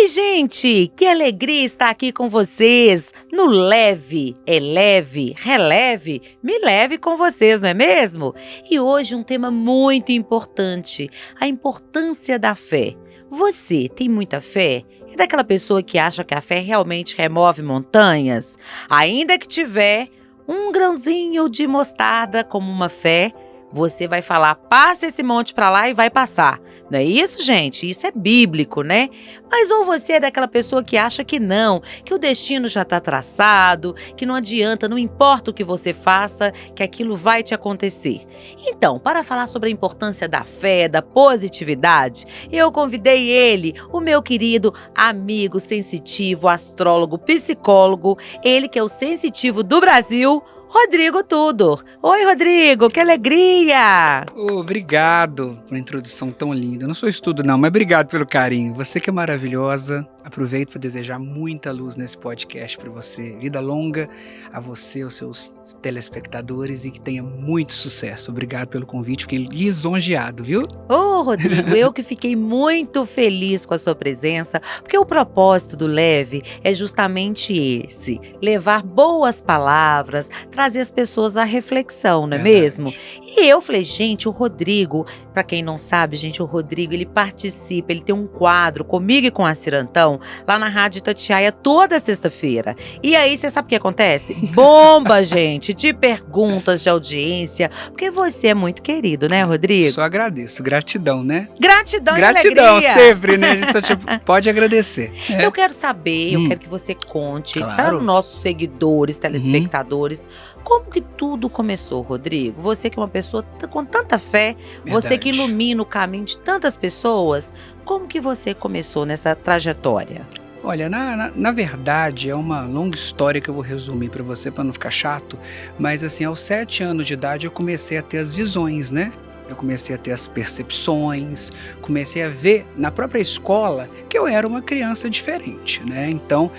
Oi, gente! Que alegria estar aqui com vocês no Leve, Eleve, Releve, Me Leve com vocês, não é mesmo? E hoje um tema muito importante, a importância da fé. Você tem muita fé? É daquela pessoa que acha que a fé realmente remove montanhas? Ainda que tiver um grãozinho de mostarda como uma fé, você vai falar, passa esse monte para lá e vai passar. Não é isso, gente? Isso é bíblico, né? Mas ou você é daquela pessoa que acha que não, que o destino já está traçado, que não adianta, não importa o que você faça, que aquilo vai te acontecer. Então, para falar sobre a importância da fé, da positividade, eu convidei ele, o meu querido amigo sensitivo, astrólogo, psicólogo, ele que é o sensitivo do Brasil, Rodrigo Tudor. Oi, Rodrigo, que alegria! Obrigado por uma introdução tão linda. Eu não sou isso tudo não, mas obrigado pelo carinho. Você que é maravilhosa. Aproveito para desejar muita luz nesse podcast para você. Vida longa a você, aos seus telespectadores e que tenha muito sucesso. Obrigado pelo convite, fiquei lisonjeado, viu? Ô, Rodrigo, eu que fiquei muito feliz com a sua presença, porque o propósito do Leve é justamente esse, levar boas palavras, trazer as pessoas à reflexão, não é mesmo? E eu falei, gente, o Rodrigo, para quem não sabe, gente, o Rodrigo, ele participa, ele tem um quadro comigo e com a Cirantão, lá na Rádio Itatiaia toda sexta-feira. E aí, você sabe o que acontece? Bomba, gente, de perguntas de audiência, porque você é muito querido, né, Rodrigo? Só agradeço, gratidão, né? Gratidão e Gratidão, alegria. sempre, né? A gente só pode agradecer. Eu quero saber, eu quero que você conte para os nossos seguidores, telespectadores, como que tudo começou, Rodrigo? Você que é uma pessoa com tanta fé, você que ilumina o caminho de tantas pessoas, como que você começou nessa trajetória? Olha, na verdade, é uma longa história que eu vou resumir para você, para não ficar chato, mas assim, aos 7 anos de idade eu comecei a ter as visões, né? Eu comecei a ter as percepções, comecei a ver na própria escola que eu era uma criança diferente, né? Então,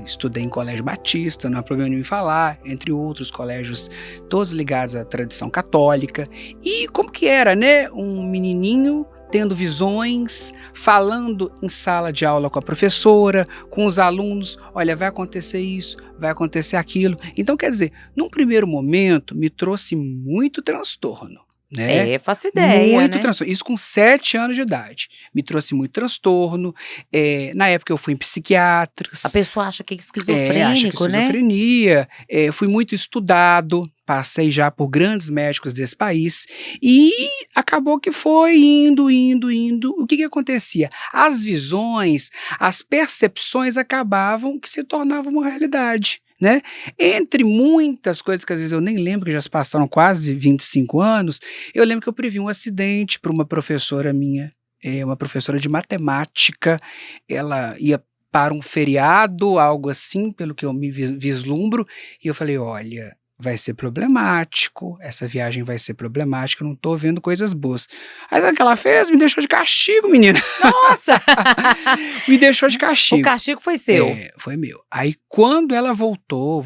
estudei em colégio batista, não há problema nenhum em falar, entre outros colégios, todos ligados à tradição católica. E como que era, né? Um menininho tendo visões, falando em sala de aula com a professora, com os alunos, olha, vai acontecer isso, vai acontecer aquilo. Então, quer dizer, num primeiro momento, me trouxe muito transtorno, né? Faço ideia, muito né? transtorno. Isso com 7 anos de idade. Me trouxe muito transtorno. Na época eu fui em psiquiatras. A pessoa acha que é esquizofrênico, acha que é esquizofrenia. Fui muito estudado. Passei já por grandes médicos desse país e acabou que foi indo. O que acontecia? As visões, as percepções acabavam que se tornavam uma realidade, né? Entre muitas coisas que às vezes eu nem lembro, que já se passaram quase 25 anos, eu lembro que eu previ um acidente para uma professora minha, uma professora de matemática. Ela ia para um feriado, algo assim, pelo que eu me vislumbro, e eu falei, olha, vai ser problemático, essa viagem vai ser problemática, eu não tô vendo coisas boas. Aí sabe o que ela fez? Me deixou de castigo, menina. Nossa! Me deixou de castigo. O castigo foi seu. Foi meu. Aí quando ela voltou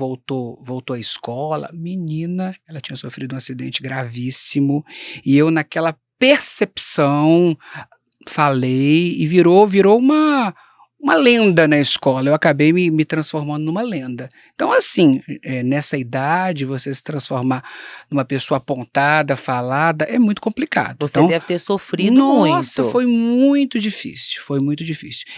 à escola, menina, ela tinha sofrido um acidente gravíssimo, e eu naquela percepção falei, e virou uma lenda na escola. Eu acabei me transformando numa lenda. Então, assim, nessa idade, você se transformar numa pessoa apontada, falada, é muito complicado. Você então, deve ter sofrido muito. Nossa, foi muito difícil,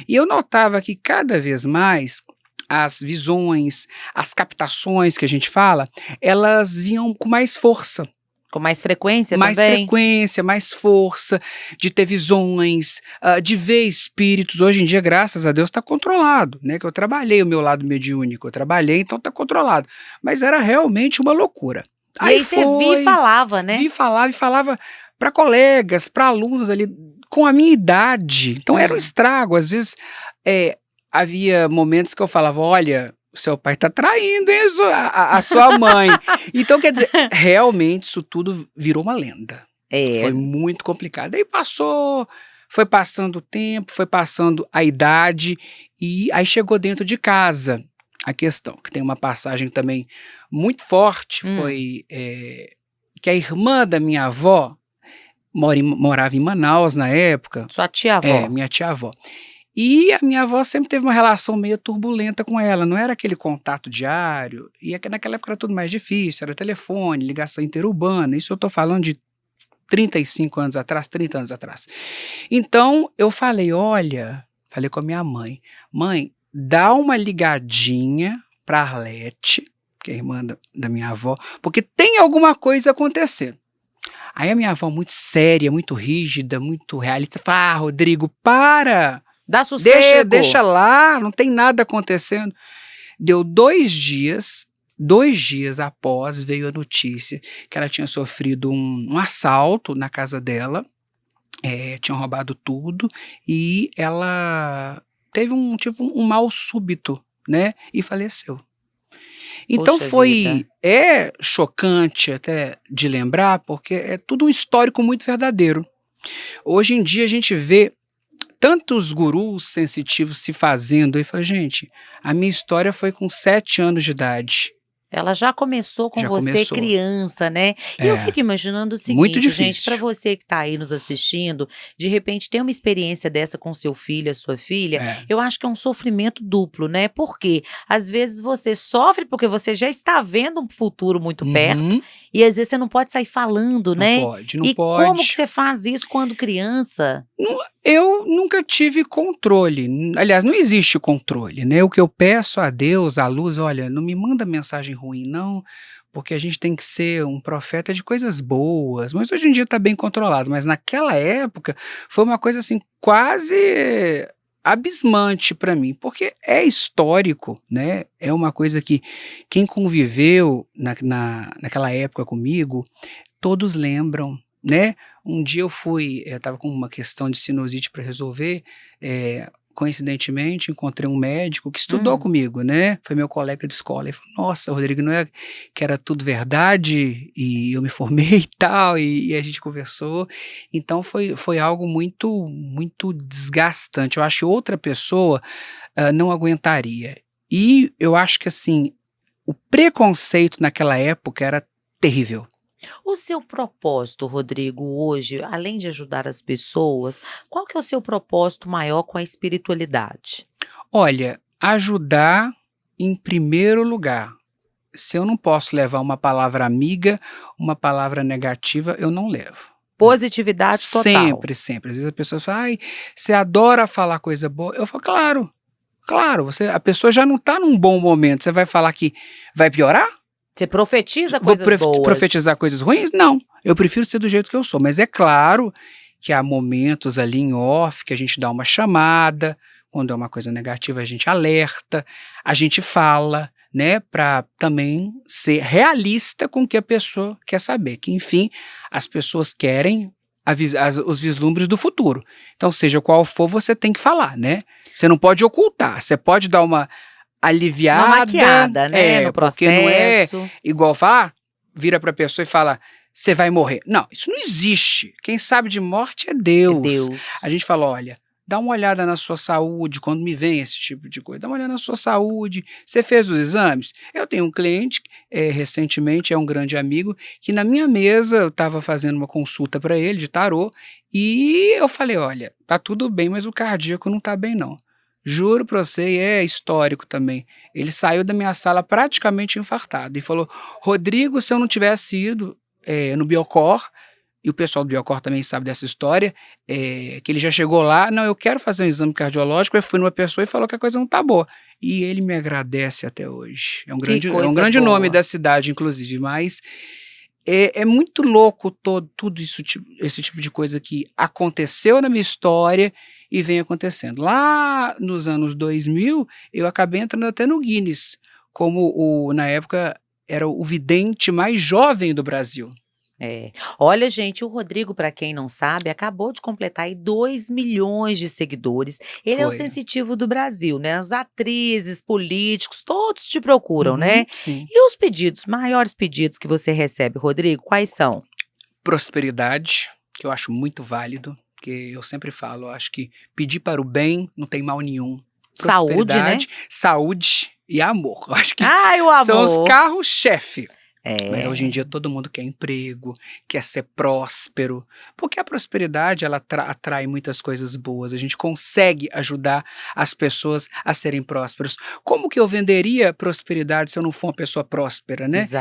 E eu notava que cada vez mais as visões, as captações que a gente fala, elas vinham com mais força. Com mais frequência mais também? Mais frequência, mais força, de ter visões, de ver espíritos. Hoje em dia, graças a Deus, está controlado, né? Que eu trabalhei o meu lado mediúnico, então está controlado. Mas era realmente uma loucura. E aí você via e falava, né? Via e falava para colegas, para alunos ali, com a minha idade. Então era um estrago. Às vezes havia momentos que eu falava, olha, o seu pai está traindo, hein, a sua mãe. Então, quer dizer, realmente isso tudo virou uma lenda. Foi muito complicado. Aí foi passando o tempo, foi passando a idade, e aí chegou dentro de casa a questão, que tem uma passagem também muito forte, foi que a irmã da minha avó morava em Manaus na época. Sua tia-avó? Minha tia-avó. E a minha avó sempre teve uma relação meio turbulenta com ela, não era aquele contato diário, e naquela época era tudo mais difícil, era telefone, ligação interurbana, isso eu tô falando de 35 anos atrás, 30 anos atrás. Então eu falei, olha, falei com a minha mãe, mãe, dá uma ligadinha pra Arlete, que é a irmã da minha avó, porque tem alguma coisa acontecendo. Aí a minha avó, muito séria, muito rígida, muito realista, fala, ah, Rodrigo, para! Dá sossego. Deixa lá, não tem nada acontecendo. Deu 2 dias após veio a notícia que ela tinha sofrido um assalto na casa dela, tinham roubado tudo e ela teve um mal súbito, né, e faleceu. Então Poxa vida. é chocante até de lembrar, porque é tudo um histórico muito verdadeiro. Hoje em dia a gente vê tantos gurus sensitivos se fazendo, e fala, gente, a minha história foi com 7 anos de idade. Ela já começou com Já você começou. criança, né? E eu É, fico imaginando o muito seguinte, gente, difícil. para você que está aí nos assistindo, de repente ter uma experiência dessa com seu filho, a sua filha, É. eu acho que é um sofrimento duplo, né? Porque às vezes você sofre porque você já está vendo um futuro muito perto Uhum, e às vezes você não pode sair falando, não né? pode, não E como que pode. você faz isso quando criança? Eu nunca tive controle, aliás, não existe controle, né? O que eu peço a Deus, à luz, olha, não me manda mensagem ruim, não, porque a gente tem que ser um profeta de coisas boas, mas hoje em dia está bem controlado, mas naquela época foi uma coisa assim quase abismante para mim, porque é histórico, né? É uma coisa que quem conviveu naquela época comigo, todos lembram, né? Um dia eu estava com uma questão de sinusite para resolver, coincidentemente encontrei um médico que estudou Hum. comigo, né? Foi meu colega de escola. Ele falou, nossa, Rodrigo, não é que era tudo verdade? E eu me formei e tal, e a gente conversou. Então foi algo muito, muito desgastante. Eu acho que outra pessoa não aguentaria. E eu acho que, assim, o preconceito naquela época era terrível. O seu propósito, Rodrigo, hoje, além de ajudar as pessoas, qual que é o seu propósito maior com a espiritualidade? Olha, ajudar em primeiro lugar. Se eu não posso levar uma palavra amiga, uma palavra negativa, eu não levo. Positividade total. Sempre, sempre. Às vezes a pessoa fala, ai, você adora falar coisa boa. Eu falo, claro, claro, a pessoa já não está num bom momento. Você vai falar que vai piorar? Você profetiza Vou coisas boas. profetizar coisas ruins? Não, eu prefiro ser do jeito que eu sou. Mas é claro que há momentos ali em off que a gente dá uma chamada, quando é uma coisa negativa a gente alerta, a gente fala, né, para também ser realista com o que a pessoa quer saber, que enfim, as pessoas querem os vislumbres do futuro. Então, seja qual for, você tem que falar, né? Você não pode ocultar, você pode dar uma aliviada. Uma maquiada, né, no porque não é processo. igual falar, vira para a pessoa e fala, você vai morrer. Não, isso não existe. Quem sabe de morte é Deus. É Deus. A gente fala, olha, dá uma olhada na sua saúde, quando me vem esse tipo de coisa, dá uma olhada na sua saúde, você fez os exames? Eu tenho um cliente, recentemente, é um grande amigo, que na minha mesa, eu estava fazendo uma consulta para ele, de tarô, e eu falei, olha, tá tudo bem, mas o cardíaco não tá bem não. Juro pra você, e é histórico também. Ele saiu da minha sala praticamente infartado e falou, Rodrigo, se eu não tivesse ido no Biocor, e o pessoal do Biocor também sabe dessa história, que ele já chegou lá, não, eu quero fazer um exame cardiológico, eu fui numa pessoa e falou que a coisa não tá boa. E ele me agradece até hoje. É um grande nome da cidade, inclusive, mas é muito louco tudo isso, esse tipo de coisa que aconteceu na minha história e vem acontecendo. Lá nos anos 2000, eu acabei entrando até no Guinness, como na época era o vidente mais jovem do Brasil. Olha, gente, o Rodrigo, para quem não sabe, acabou de completar aí 2 milhões de seguidores. Ele é o Foi. sensitivo do Brasil, né? As atrizes, políticos, todos te procuram, né? Sim. E os pedidos, maiores pedidos que você recebe, Rodrigo, quais são? Prosperidade, que eu acho muito válido, porque eu sempre falo, eu acho que pedir para o bem não tem mal nenhum. Saúde, né? Saúde e amor. Eu acho que Ai, o são os amor. carros-chefe. Mas hoje em É, dia todo mundo quer emprego, quer ser próspero, porque a prosperidade ela atrai muitas coisas boas. A gente consegue ajudar as pessoas a serem prósperas. Como que eu venderia prosperidade se eu não for uma pessoa próspera, né? Então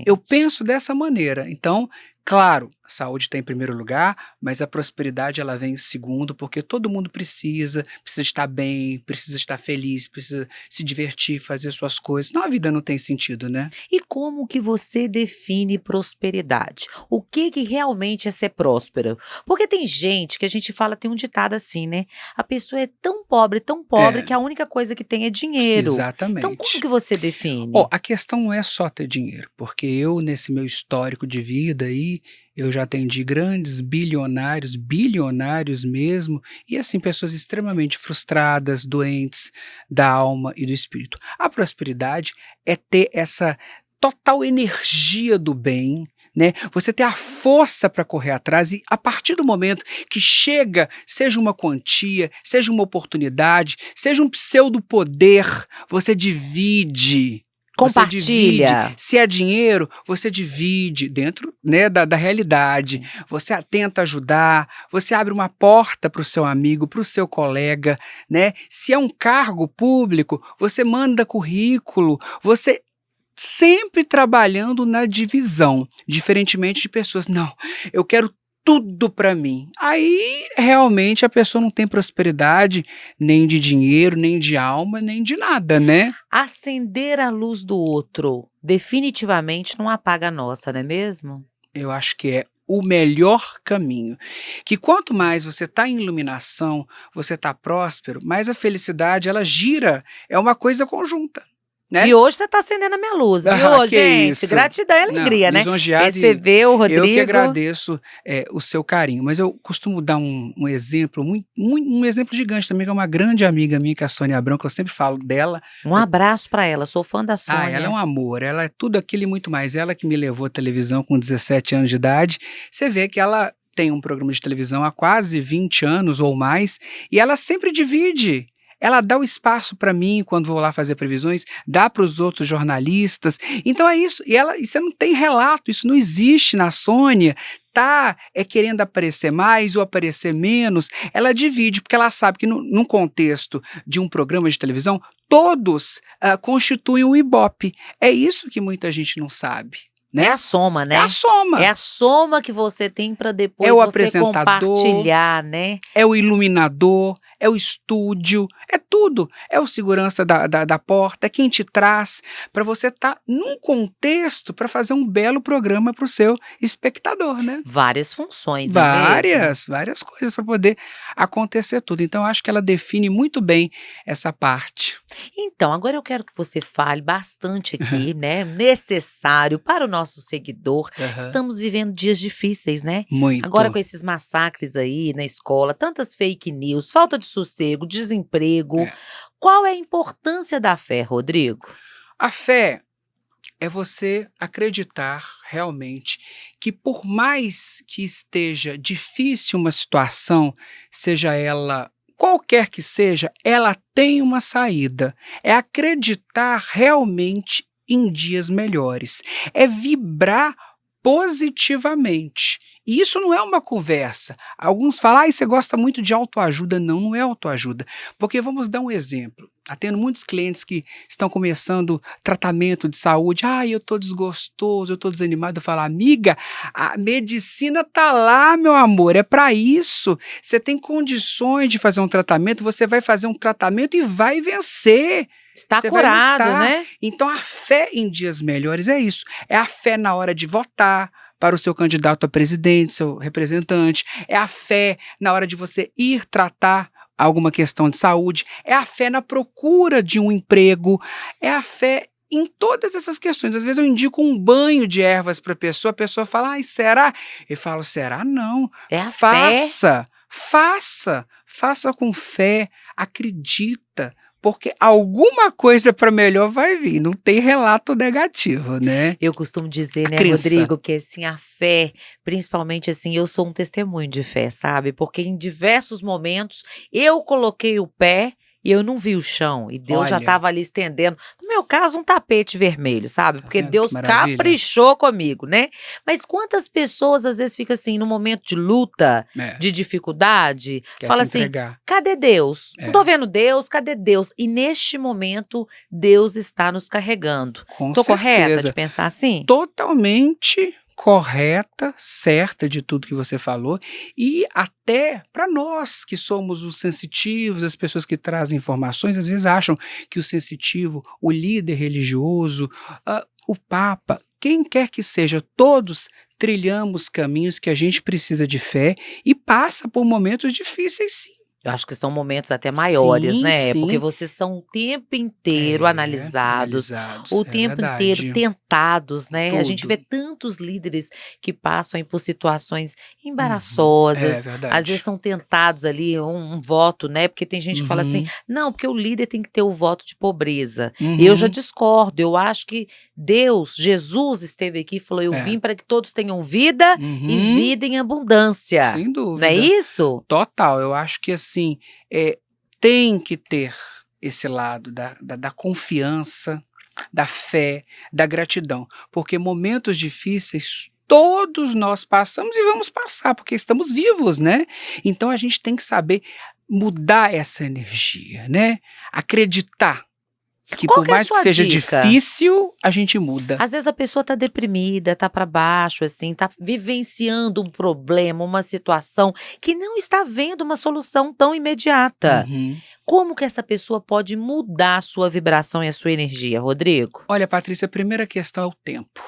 eu exatamente. penso dessa maneira. Então, claro, a saúde está em primeiro lugar, mas a prosperidade ela vem em segundo, porque todo mundo precisa estar bem, precisa estar feliz, precisa se divertir, fazer suas coisas. Senão a vida não tem sentido, né? E como que você define prosperidade? O que que realmente é ser próspera? Porque tem gente que a gente fala, tem um ditado assim, né? A pessoa é tão pobre É, que a única coisa que tem é dinheiro. Então, como exatamente. que você Ó, define? a questão não é só ter dinheiro, porque eu, nesse meu histórico de vida aí, eu já atendi grandes bilionários, bilionários mesmo, e assim, pessoas extremamente frustradas, doentes da alma e do espírito. A prosperidade é ter essa total energia do bem, né? Você ter a força para correr atrás e a partir do momento que chega, seja uma quantia, seja uma oportunidade, seja um pseudo poder, você divide. Você divide, Compartilha. se é dinheiro, você divide dentro, né, da realidade. Sim. Você tenta ajudar, você abre uma porta para o seu amigo, para o seu colega, né? Se é um cargo público, você manda currículo, você sempre trabalhando na divisão, diferentemente de pessoas, não, eu quero tudo para mim. Aí realmente a pessoa não tem prosperidade nem de dinheiro, nem de alma, nem de nada, né? Acender a luz do outro definitivamente não apaga a nossa, não é mesmo? Eu acho que é o melhor caminho. Que quanto mais você está em iluminação, você está próspero, mais a felicidade ela gira, é uma coisa conjunta, né? E hoje você está acendendo a minha luz, viu, Ah, ô que gente? isso. Gratidão e Não, alegria, né? lisonjeado e Receber o eu que Rodrigo. agradeço, o seu carinho. Mas eu costumo dar um exemplo um exemplo gigante também, que é uma grande amiga minha, que é a Sônia Abrão, que eu sempre falo dela. Um abraço para ela, sou fã da Ela é Sônia. um amor, ela é tudo aquilo e muito mais. Ela que me levou à televisão com 17 anos de idade. Você vê que ela tem um programa de televisão há quase 20 anos ou mais, e ela sempre divide. Ela dá o espaço para mim quando vou lá fazer previsões, dá para os outros jornalistas. Então é isso. E você não tem relato, isso não existe na Sônia. Tá querendo aparecer mais ou aparecer menos, ela divide, porque ela sabe que num contexto de um programa de televisão, todos constituem um Ibope. É isso que muita gente não sabe, É né? a soma, É a né? É soma. a soma que você tem para É depois o você apresentador, compartilhar, né? é o iluminador, é o estúdio, é tudo. É o segurança da porta, é quem te traz para você estar num contexto para fazer um belo programa para o seu espectador, né? Várias funções, não é mesmo? Várias coisas para poder acontecer tudo. Então, eu acho que ela define muito bem essa parte. Então, agora eu quero que você fale bastante aqui, né? Necessário para o nosso seguidor. Aham. Estamos vivendo dias difíceis, né? Agora Muito. com esses massacres aí na escola, tantas fake news, falta de sossego, desemprego. É. Qual é a importância da fé, Rodrigo? A fé é você acreditar realmente que por mais que esteja difícil uma situação, seja ela qualquer que seja, ela tem uma saída. É acreditar realmente em dias melhores. É vibrar positivamente. E isso não é uma conversa. Alguns falam, você gosta muito de autoajuda. Não, não é autoajuda. Porque vamos dar um exemplo. Atendo muitos clientes que estão começando tratamento de saúde. Eu estou desgostoso, eu estou desanimado. Eu falo, amiga, a medicina está lá, meu amor, é para isso. Você tem condições de fazer um tratamento, você vai fazer um tratamento e vai vencer. Está Você vai curado, lutar. né? Então a fé em dias melhores é isso. É a fé na hora de votar para o seu candidato a presidente, seu representante. É a fé na hora de você ir tratar alguma questão de saúde. É a fé na procura de um emprego. É a fé em todas essas questões. Às vezes eu indico um banho de ervas para a pessoa fala, será? Eu falo, será não? É a fé. Faça com fé, acredita, porque alguma coisa para melhor vai vir, não tem relato negativo, né? Eu costumo dizer, A né, crença. Rodrigo, que assim, a fé, principalmente assim, eu sou um testemunho de fé, sabe? Porque em diversos momentos eu coloquei o pé e eu não vi o chão, e Deus já Olha. estava ali estendendo, no meu caso, um tapete vermelho, sabe? Porque vendo que Deus maravilha? caprichou comigo, né? Mas quantas pessoas às vezes ficam assim, no momento de luta, É, de dificuldade, quer fala se assim: entregar. cadê Deus? Não É. tô vendo Deus, cadê Deus? E neste momento, Deus está nos carregando. Com Tô correta de certeza. pensar assim? Totalmente correta, certa de tudo que você falou, e até para nós que somos os sensitivos, as pessoas que trazem informações, às vezes acham que o sensitivo, o líder religioso, o Papa, quem quer que seja, todos trilhamos caminhos que a gente precisa de fé e passa por momentos difíceis, sim. Eu acho que são momentos até maiores, Sim, né? Porque sim. vocês são o tempo inteiro analisados, Analisados, o é tempo inteiro verdade. tentados, né? A gente Tudo. vê tantos líderes que passam aí por situações É embaraçosas, às vezes verdade. são tentados ali um voto, né? Porque tem gente que fala assim: Uhum, não, porque o líder tem que ter o voto de pobreza. Eu já uhum. discordo, eu acho que Deus, Jesus esteve aqui e falou: eu É. vim para que todos tenham vida e Uhum, vida em abundância. sem Não é dúvida. isso? Total, eu acho que assim, tem que ter esse lado da confiança, da fé, da gratidão, porque momentos difíceis todos nós passamos e vamos passar, porque estamos vivos, né? Então a gente tem que saber mudar essa energia, né? Acreditar que Qual por que é a mais que sua seja dica? difícil, a gente muda. Às vezes a pessoa tá deprimida, tá para baixo, assim, tá vivenciando um problema, uma situação que não está vendo uma solução tão imediata. Uhum. Como que essa pessoa pode mudar a sua vibração e a sua energia, Rodrigo? Olha, Patrícia, a primeira questão é o tempo.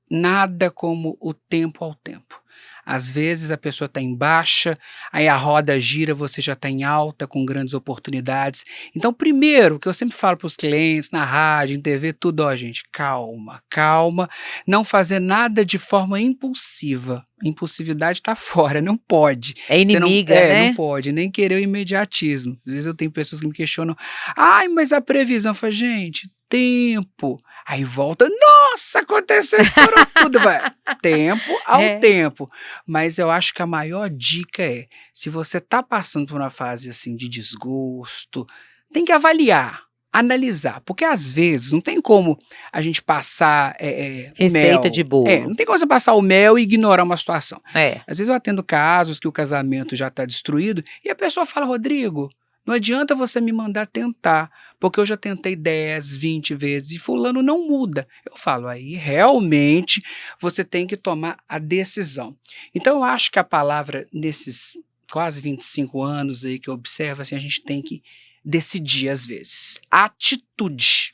Nada como o tempo ao tempo. Às vezes a pessoa está em baixa, aí a roda gira, você já está em alta, com grandes oportunidades. Então, primeiro, que eu sempre falo para os clientes, na rádio, em TV, tudo, ó, gente, calma, calma, não fazer nada de forma impulsiva. Impulsividade está fora, não pode. É Você não, inimiga, não né? pode, nem querer o imediatismo. Às vezes eu tenho pessoas que me questionam, ai, mas a previsão, eu falo, gente, tempo. Aí volta, nossa, aconteceu, estourou tudo, vai. Tempo ao É. tempo. Mas eu acho que a maior dica é, se você está passando por uma fase assim de desgosto, tem que avaliar, analisar, porque às vezes não tem como a gente passar o Receita de mel. bolo. Não tem como você passar o mel e ignorar uma situação. É. Às vezes eu atendo casos que o casamento já está destruído e a pessoa fala, Rodrigo, não adianta você me mandar tentar, porque eu já tentei 10, 20 vezes e fulano não muda. Eu falo, aí realmente você tem que tomar a decisão. Então eu acho que a palavra nesses quase 25 anos aí que eu observo, assim, a gente tem que decidir às vezes. Atitude.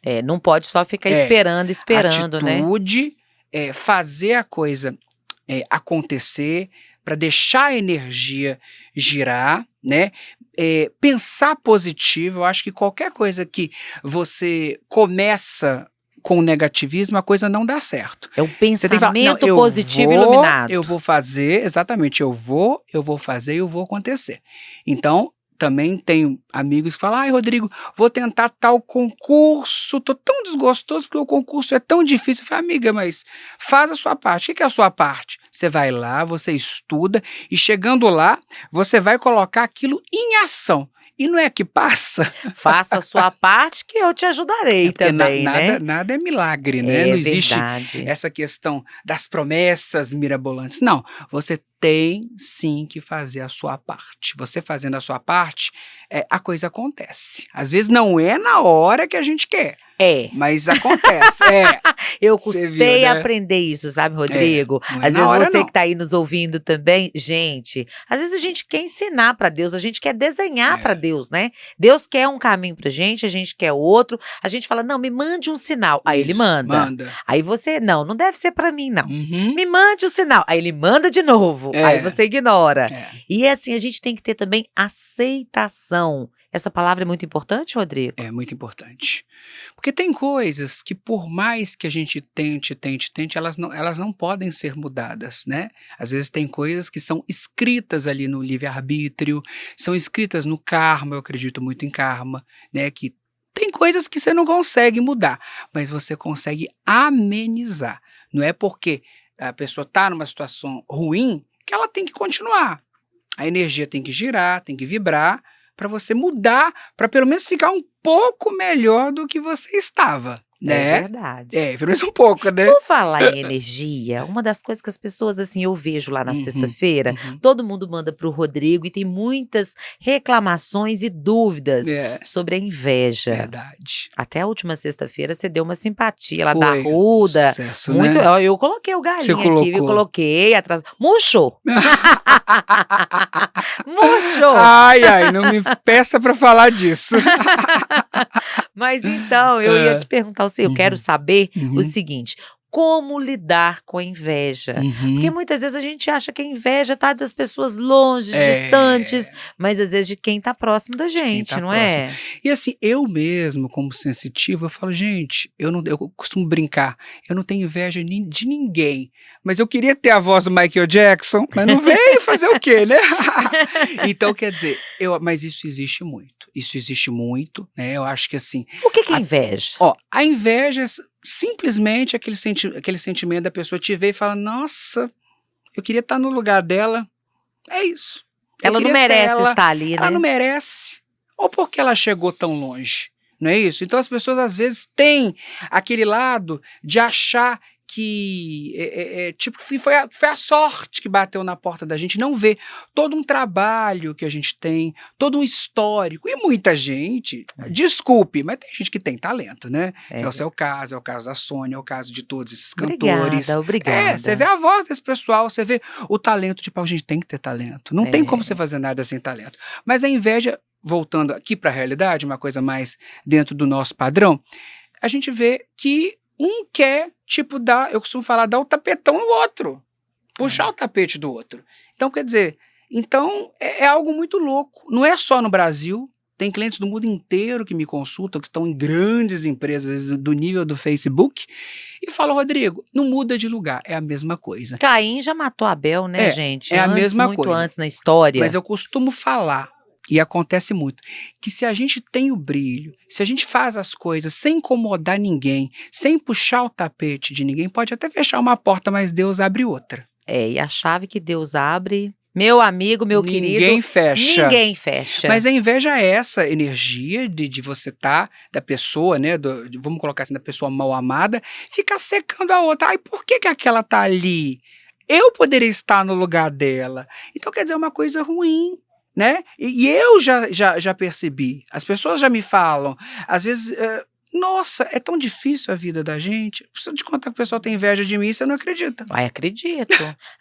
É, não pode só ficar É, esperando, né? atitude, fazer a coisa acontecer, para deixar a energia girar, né? Pensar positivo, eu acho que qualquer coisa que você começa com negativismo, a coisa não dá certo. É um Você tem que falar, não, pensamento positivo e iluminado. eu vou fazer, exatamente, eu vou fazer e eu vou acontecer. Então, também tenho amigos que falam, ai, Rodrigo, vou tentar tal concurso, tô tão desgostoso porque o concurso é tão difícil. Eu falo, amiga, mas faz a sua parte. O que é a sua parte? Você vai lá, você estuda e chegando lá, você vai colocar aquilo em ação. E não é que passa? Faça a sua parte que eu te ajudarei Porque também, né? nada é milagre, né? Não É existe verdade. essa questão das promessas mirabolantes. Não, você tem sim que fazer a sua parte. Você fazendo a sua parte, a coisa acontece. Às vezes não é na hora que a gente quer, É. mas acontece. Eu Você viu, custei a né? aprender isso, sabe, Rodrigo? Não é Às na vezes hora, você não. que tá aí nos ouvindo também, gente, às vezes a gente quer ensinar pra Deus, a gente quer desenhar pra Deus, né? Deus quer um caminho pra gente, a gente quer outro. A gente fala, não, me mande um sinal. Aí ele Isso, manda. Aí você, não deve ser pra mim, não. Uhum. Me mande o sinal. Aí ele manda de novo. Aí você ignora. E assim, a gente tem que ter também aceitação. Essa palavra é muito importante, Rodrigo? É muito importante. Porque tem coisas que por mais que a gente tente, elas não podem ser mudadas, né? Às vezes tem coisas que são escritas ali no livre-arbítrio, são escritas no karma, eu acredito muito em karma, né? Que tem coisas que você não consegue mudar, mas você consegue amenizar. Não é porque a pessoa está numa situação ruim que ela tem que continuar. A energia tem que girar, tem que vibrar, para você mudar, para pelo menos ficar um pouco melhor do que você estava, É né? verdade. Pelo menos um pouco, né? Por falar em energia, uma das coisas que as pessoas, assim, eu vejo lá na Uhum, sexta-feira, uhum. todo mundo manda para o Rodrigo e tem muitas reclamações e dúvidas É, sobre a inveja. verdade. Até a última sexta-feira você deu uma simpatia lá da Foi um Arruda, sucesso, muito. né? Ó, eu coloquei o Você galinho aqui, viu? colocou. Coloquei atrás. Murchou! Murchou! Ai, ai, não me peça para falar disso. Mas então, eu ia te É. perguntar eu quero Uhum, saber o uhum, seguinte: como lidar com a inveja? Porque uhum. muitas vezes a gente acha que a inveja tá das pessoas longe, distantes, É, mas às vezes de quem tá próximo da de quem gente, tá não próximo. é? E assim, eu mesmo, como sensitivo, eu falo, gente, eu costumo brincar, eu não tenho inveja de ninguém, mas eu queria ter a voz do Michael Jackson, mas não veio fazer o quê, né? Então, quer dizer, mas isso existe muito, né? Eu acho que assim, O que é a, inveja? a inveja é simplesmente aquele sentimento da pessoa te ver e falar, nossa, eu queria estar no lugar dela, é isso. Eu Ela não queria ser merece ela, estar ali, ela não né? merece. Ou porque ela chegou tão longe, não é isso? Então as pessoas às vezes têm aquele lado de achar que, tipo, foi a sorte que bateu na porta da gente, não vê todo um trabalho que a gente tem, todo um histórico. E muita gente, desculpe, mas tem gente que tem talento, né? Que é o É. seu caso, é o caso da Sônia, é o caso de todos esses cantores. Obrigada, Você vê obrigada. a voz desse pessoal, você vê o talento, tipo, a gente tem que ter talento. Não tem como você É. fazer nada sem talento. Mas a inveja, voltando aqui para a realidade, uma coisa mais dentro do nosso padrão, a gente vê que um quer, tipo, eu costumo falar, dar o tapetão no outro, puxar o tapete do outro. Então, quer dizer, é algo muito louco. Não é só no Brasil, tem clientes do mundo inteiro que me consultam, que estão em grandes empresas do nível do Facebook, e falam, Rodrigo, não muda de lugar, é a mesma coisa. Caim já matou Abel, né, É, gente? é a mesma Muito coisa. antes na história. Mas eu costumo falar, e acontece muito, que se a gente tem o brilho, se a gente faz as coisas sem incomodar ninguém, sem puxar o tapete de ninguém, pode até fechar uma porta, mas Deus abre outra. E a chave que Deus abre, meu amigo, meu querido, Ninguém fecha. ninguém fecha. Mas a inveja é essa energia de você estar, da pessoa, né, vamos colocar assim, da pessoa mal amada, ficar secando a outra. Ai, por que aquela tá ali? Eu poderia estar no lugar dela. Então, quer dizer, é uma coisa ruim, né? E eu já percebi. As pessoas já me falam. Às vezes, nossa, é tão difícil a vida da gente. Se eu te contar que o pessoal tem inveja de mim, você não acredita. Ai,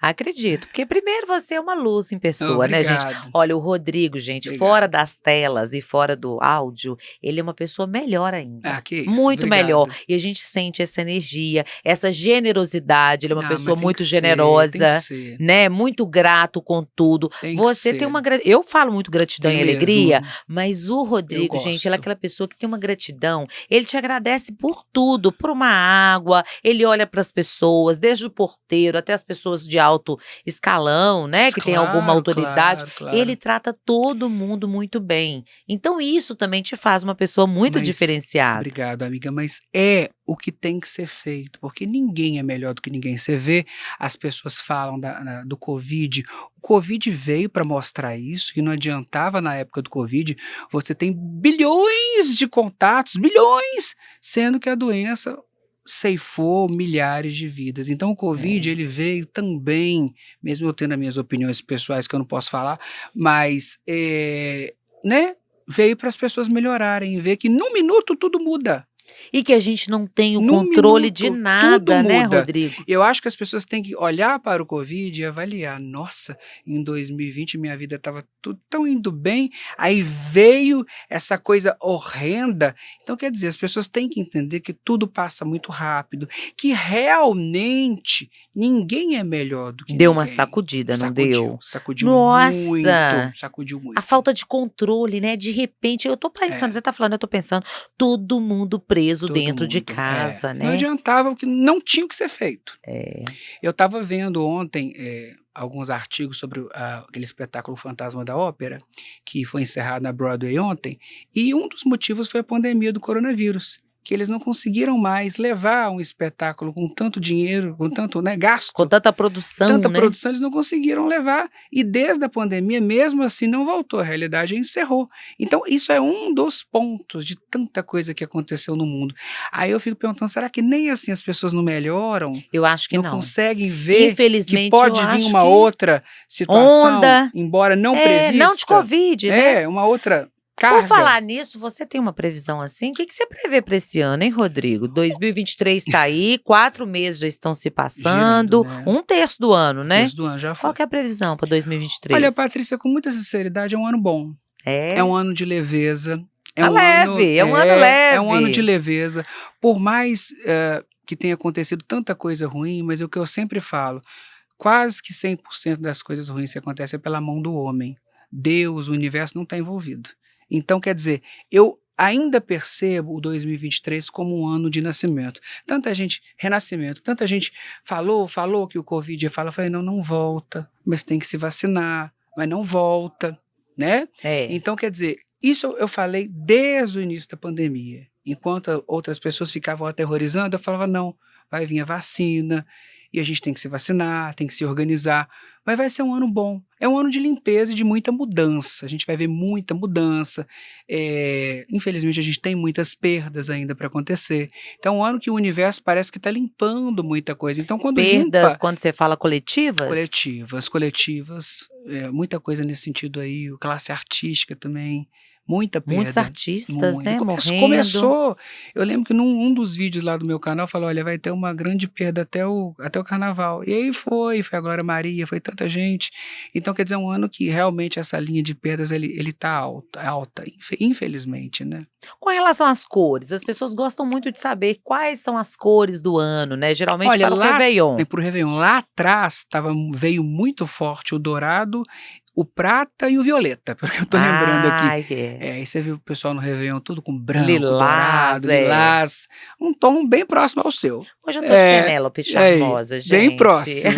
acredito. Porque primeiro você é uma luz em pessoa, né, gente? Obrigado. Olha, o Rodrigo, gente, Obrigado. fora das telas e fora do áudio, ele é uma pessoa melhor ainda. Ah, que isso. Muito obrigado. melhor. E a gente sente essa energia, essa generosidade. Ele é uma pessoa mas tem muito que generosa, ser, tem que ser. né? Muito grato com tudo. Tem que Você tem ser. uma eu falo muito gratidão Tem e alegria, mesmo. mas o Rodrigo, gente, ele é gosto. aquela pessoa que tem uma gratidão. Ele te agradece por tudo, por uma água, ele olha para as pessoas, desde o porteiro até as pessoas de alto escalão, né, que tem alguma Claro, autoridade, claro. ele trata todo mundo muito bem. Então isso também te faz uma pessoa muito Mas, diferenciada. Obrigado, amiga, mas é o que tem que ser feito, porque ninguém é melhor do que ninguém. Você vê, as pessoas falam do Covid, o Covid veio para mostrar isso, e não adiantava na época do Covid, você tem bilhões de contatos, bilhões, sendo que a doença ceifou milhares de vidas. Então o Covid, ele veio também, mesmo eu tendo as minhas opiniões pessoais que eu não posso falar, mas, né, veio para as pessoas melhorarem, ver que num minuto tudo muda. E que a gente não tem o Num controle de minuto, nada, tudo né, muda. Rodrigo? Eu acho que as pessoas têm que olhar para o Covid e avaliar. Nossa, em 2020 minha vida estava tudo tão indo bem, aí veio essa coisa horrenda. Então, quer dizer, as pessoas têm que entender que tudo passa muito rápido, que realmente ninguém é melhor do que Deu uma ninguém. sacudida, não deu? Sacudiu Nossa! muito, sacudiu muito. A falta de controle, né? De repente, eu tô pensando, você tá falando, eu tô pensando, todo mundo preso Todo dentro de mundo, casa, Não né? adiantava, porque não tinha o que ser feito. É. Eu estava vendo ontem alguns artigos sobre aquele espetáculo Fantasma da Ópera, que foi encerrado na Broadway ontem, e um dos motivos foi a pandemia do coronavírus. que eles não conseguiram mais levar um espetáculo com tanto dinheiro, com tanto, né, gasto. Com tanta produção, Tanta né? produção eles não conseguiram levar. E desde a pandemia, mesmo assim, não voltou. A realidade encerrou. Então, isso é um dos pontos de tanta coisa que aconteceu no mundo. Aí eu fico perguntando, será que nem assim as pessoas não melhoram? Eu acho que Não não. conseguem ver que Infelizmente, pode eu vir acho uma que outra situação, onda, embora não prevista? não de Covid, né? Uma outra carga. Por falar nisso, você tem uma previsão assim? O que você prevê para esse ano, hein, Rodrigo? 2023 está aí, 4 meses já estão se passando, Girando, né? 1/3 do ano, né? Terço do ano já foi. Qual que é a previsão para 2023? Olha, Patrícia, com muita sinceridade, é um ano bom. É um ano de leveza. É um ano leve. É um ano de leveza. Por mais que tenha acontecido tanta coisa ruim, mas é o que eu sempre falo, quase que 100% das coisas ruins que acontecem é pela mão do homem. Deus, o universo não está envolvido. Então, quer dizer, eu ainda percebo o 2023 como um ano de nascimento. Tanta gente, renascimento, tanta gente falou que o Covid ia falar, eu falei, não volta, mas tem que se vacinar, mas não volta, né? Então, quer dizer, isso eu falei desde o início da pandemia. Enquanto outras pessoas ficavam aterrorizando, eu falava, não, vai vir a vacina, e a gente tem que se vacinar, tem que se organizar, mas vai ser um ano bom. É um ano de limpeza e de muita mudança. A gente vai ver muita mudança. Infelizmente, a gente tem muitas perdas ainda para acontecer. Então, é um ano que o universo parece que está limpando muita coisa. Então, quando perdas, quando você fala coletivas? Coletivas. Muita coisa nesse sentido aí. Classe artística também. Muita perda. Muitos artistas, né, morrendo. Começou, eu lembro que num dos vídeos lá do meu canal, falou, olha, vai ter uma grande perda até o carnaval. E aí foi a Glória Maria, foi tanta gente. Então, quer dizer, um ano que realmente essa linha de perdas, ele tá alta, infelizmente, né? Com relação às cores, as pessoas gostam muito de saber quais são as cores do ano, né? Geralmente para o Réveillon. Pro Réveillon, lá atrás veio muito forte o dourado, o prata e o violeta, porque eu tô lembrando aqui. Aí você viu o pessoal no Réveillon tudo com branco, dourado, lilás. Um tom bem próximo ao seu. Hoje eu tô de Penélope charmosa, gente. Bem próximo.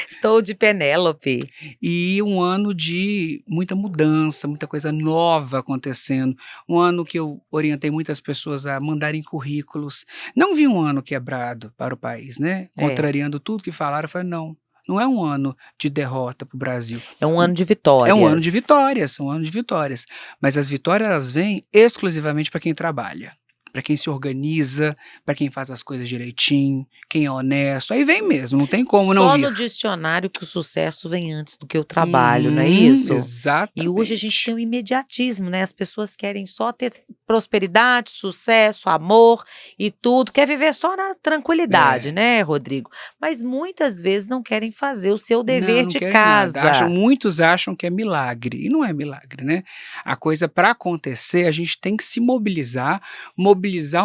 Estou de Penélope. E um ano de muita mudança, muita coisa nova acontecendo. Um ano que eu orientei muitas pessoas a mandarem currículos. Não vi um ano quebrado para o país, né? Contrariando tudo que falaram, eu falei, não é um ano de derrota para o Brasil. É um ano de vitórias. É um ano de vitórias. Mas as vitórias, elas vêm exclusivamente para quem trabalha. Para quem se organiza, para quem faz as coisas direitinho, quem é honesto, aí vem mesmo, não tem como não vir. Só no dicionário que o sucesso vem antes do que o trabalho, não é isso? Exatamente. E hoje a gente tem um imediatismo, né? As pessoas querem só ter prosperidade, sucesso, amor e tudo, quer viver só na tranquilidade, né, Rodrigo? Mas muitas vezes não querem fazer o seu dever de casa. Muitos acham que é milagre, e não é milagre, né? A coisa para acontecer, a gente tem que se mobilizar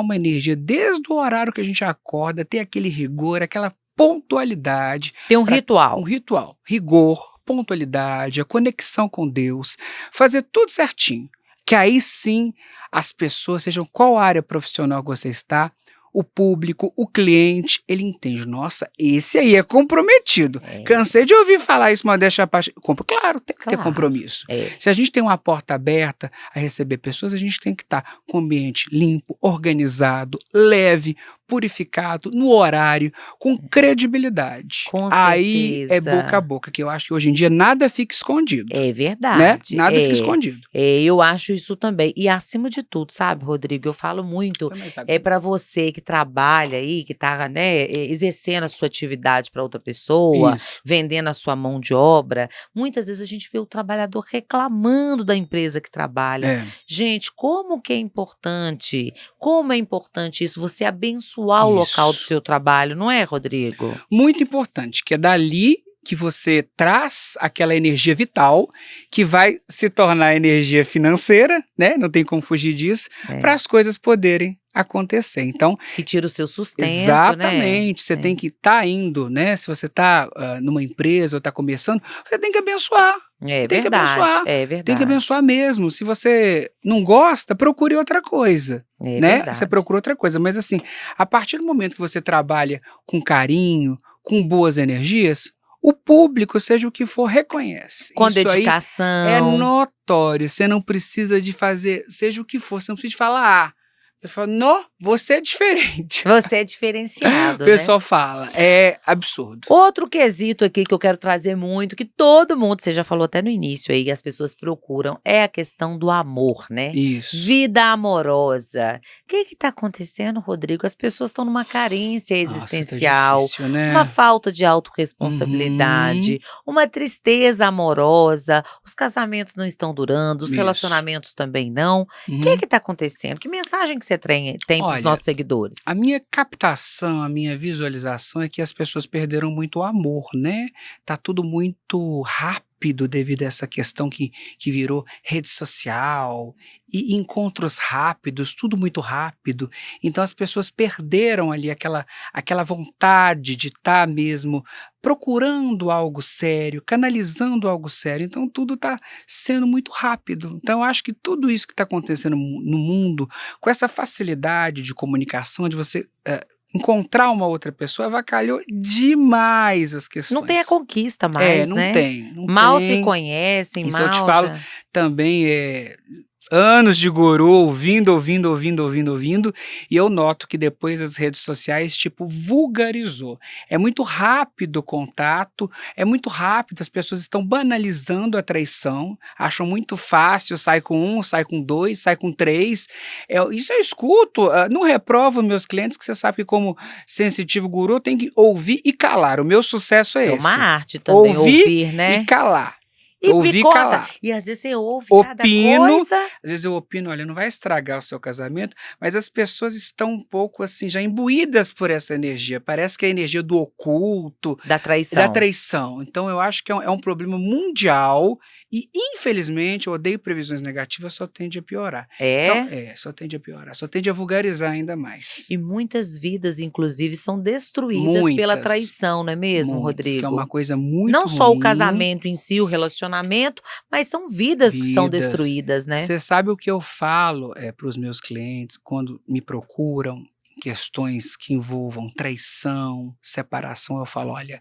uma energia desde o horário que a gente acorda, ter aquele rigor, aquela pontualidade. Tem um ritual. Um ritual, rigor, pontualidade, a conexão com Deus, fazer tudo certinho. Que aí sim as pessoas, sejam qual área profissional que você está, o público, o cliente, ele entende, nossa, esse aí é comprometido. Cansei de ouvir falar isso, modéstia à parte. Claro, tem que ter compromisso. Se a gente tem uma porta aberta a receber pessoas, a gente tem que estar com o ambiente limpo, organizado, leve, purificado, no horário, com credibilidade. Com aí certeza. É boca a boca, que eu acho que hoje em dia nada fica escondido. É verdade. Né? Nada fica escondido. Eu acho isso também. E acima de tudo, sabe, Rodrigo, eu falo muito, para você que trabalha aí, que está, né, exercendo a sua atividade para outra pessoa, vendendo a sua mão de obra, muitas vezes a gente vê o trabalhador reclamando da empresa que trabalha. Gente, como é importante isso, você abençoar o local do seu trabalho, não é, Rodrigo? Muito importante, que é dali que você traz aquela energia vital, que vai se tornar energia financeira, né? Não tem como fugir disso, para as coisas poderem acontecer. Então, que tira o seu sustento, exatamente, né? Você tem que estar indo, né? Se você está numa empresa ou está começando, você tem que abençoar. Tem que abençoar. Tem que abençoar mesmo. Se você não gosta, procure outra coisa. Né? Você procura outra coisa. Mas assim, a partir do momento que você trabalha com carinho, com boas energias, o público, seja o que for, reconhece. Com isso dedicação. Aí é notório. Você não precisa de fazer, seja o que for, você não precisa de falar, Eu falo, não, você é diferente. Você é O diferenciado, né? pessoal fala, é absurdo. Outro quesito aqui que eu quero trazer muito, que todo mundo, você já falou até no início aí, que as pessoas procuram, é a questão do amor, né? Isso. Vida amorosa. O que está acontecendo, Rodrigo? As pessoas estão numa carência Nossa, tá existencial, difícil, né? uma falta de Uhum. autorresponsabilidade, uma tristeza amorosa, os casamentos não estão durando, os Isso. relacionamentos também não. O Uhum. que está acontecendo? Que mensagem que você tem para os Olha, nossos seguidores? a minha captação, a minha visualização é que as pessoas perderam muito o amor, né? Tá tudo muito rápido devido a essa questão que virou rede social e encontros rápidos, tudo muito rápido. Então as pessoas perderam ali aquela vontade de estar mesmo procurando algo sério, canalizando algo sério. Então tudo está sendo muito rápido. Então eu acho que tudo isso que está acontecendo no mundo, com essa facilidade de comunicação, de você encontrar uma outra pessoa, avacalhou demais as Não tem a questões. conquista mais, Não né? tem, não Mal se tem. conhecem, Isso eu te mal falo já. também, anos de guru, ouvindo, e eu noto que depois as redes sociais, tipo, vulgarizou. É muito rápido o contato, é muito rápido, as pessoas estão banalizando a traição, acham muito fácil, sai com um, sai com dois, sai com três. Isso eu escuto, não reprovo meus clientes, que você sabe que como sensitivo guru eu tenho que ouvir e calar. O meu sucesso é É esse. uma arte também ouvir, E né? calar. E me Ouvir e conta, calar. e às vezes você ouve cada Opino, coisa às vezes eu opino, olha, não vai estragar o seu casamento, mas as pessoas estão um pouco assim, já imbuídas por essa energia. Parece que é a energia do oculto, da da traição. traição. Então eu acho que é um problema mundial e, infelizmente, eu odeio previsões negativas, só tende a piorar. Então, só tende a piorar, só tende a vulgarizar ainda mais. E muitas vidas, inclusive, são destruídas pela Muitas, traição, não é mesmo, muitas, que é uma Rodrigo? coisa muito Não só o ruim. casamento em si, o relacionamento, mas são vidas que são Vidas. destruídas, né? Você sabe o que eu falo para os meus clientes quando me procuram em questões que envolvam traição, separação? Eu falo, olha,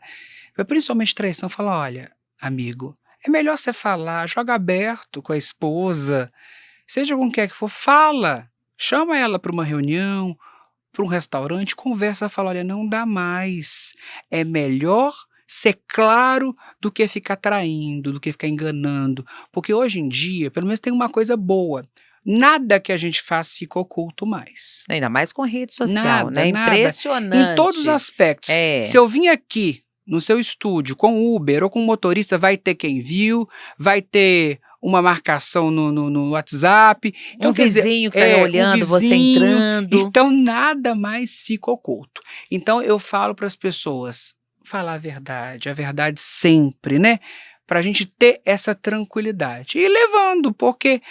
principalmente traição, eu falo, olha, amigo, é melhor você falar, joga aberto com a esposa, seja com quem que for, fala, chama ela para uma reunião, para um restaurante, conversa, fala, olha, não dá mais, é melhor ser claro do que ficar traindo, do que ficar enganando, porque hoje em dia, pelo menos tem uma coisa boa, nada que a gente faz fica oculto mais. Ainda mais com rede social, Nada, né? nada. Impressionante. Em todos os aspectos. Se eu vim aqui no seu estúdio com Uber ou com motorista, vai ter quem viu, vai ter uma marcação no WhatsApp. Então, quer dizer, vizinho que está olhando, você entrando. Então, nada mais fica oculto. Então, eu falo para as pessoas, falar a verdade sempre, né? Para a gente ter essa tranquilidade. E levando, porque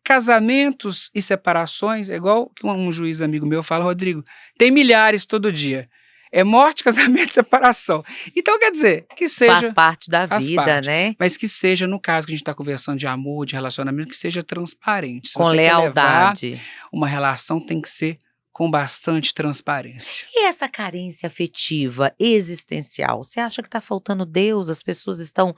casamentos e separações, é igual que um juiz amigo meu fala, Rodrigo, tem milhares todo dia. É morte, casamento e separação. Então, quer dizer, que seja... Faz parte da vida, né? Mas que seja, no caso que a gente está conversando de amor, de relacionamento, que seja transparente. Se com você lealdade. Quer levar uma relação, tem que ser com bastante transparência. E essa carência afetiva, existencial, você acha que está faltando Deus? As pessoas estão